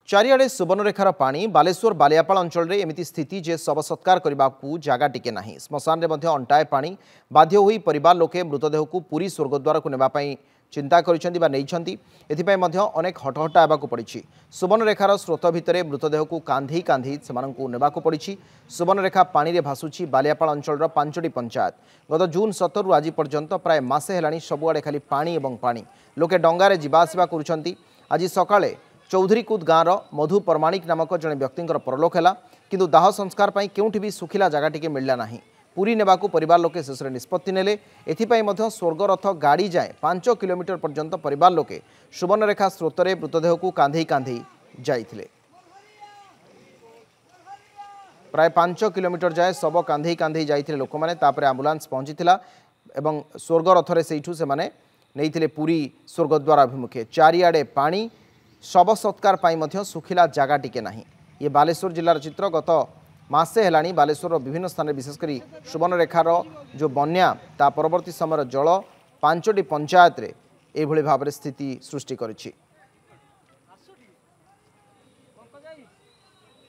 चारिआडे सुवर्णरेखार पानी बालेश्वर बालियापाल अंचल में एमती स्थिति जे शव सत्कार करने को जगह टिके नहीं। श्मशान में अंटाए पानी बाध्य होई परिवार लोके मृतदेह को पुरी स्वर्गद्वार को नेबाई चिंता करथिबाई अनेक हटहटा हेबाकु पड़ी। सुवर्णरेखार स्रोत भितर मृतदेह को कांधी कांधी से नेबाकु पड़ी। सुवर्णरेखा पानी रे भासुची बालियापाल अंचल 5टी पंचायत। गत जून 17 रु आज पर्यंत प्राय मासे हेलानी सबुआड़े खाली पानी एवं पानी। लोके डंगारे जीवा आसिबा करुछंती। आज सकाळे चौधरीकुद गाँवर मधु परमाणिक नामक जड़े व्यक्ति परलोक है, किंतु दाह संस्कार पर केउठी भी सुखिला जगह टिके मिलला नहीं। पुरी नेबाकू परिवार लोके शेष निष्पत्ति नेले। एथिपाई मध्य स्वर्गरथ गाड़ी जाए 5 किलोमीटर पर्यंत परिवार लोके सुवर्णरेखा स्रोतरे मृतदेह को कांधे कांधे जाइथिले। प्राय 5 किलोमीटर जाए सब कांधे कांधे जाइथिले लोक माने। तापरे एम्बुलेंस पहुंचीथिला एवं स्वर्गरथरे सेइठू से माने नेइथिले पुरी स्वर्गद्वार अभिमुखे। चारिआडे पानी शव सत्कार पाई मध्य सुखिला जगह टिके नहीं। ये बालेश्वर जिलार चित्र। गत मासे हेलानी बालेश्वर विभिन्न स्थान विशेषकर सुवर्णरेखार जो बन्या ता परवर्ती समय जल 5टी पंचायत रे एभली भाव स्थिति सृष्टि करिछि।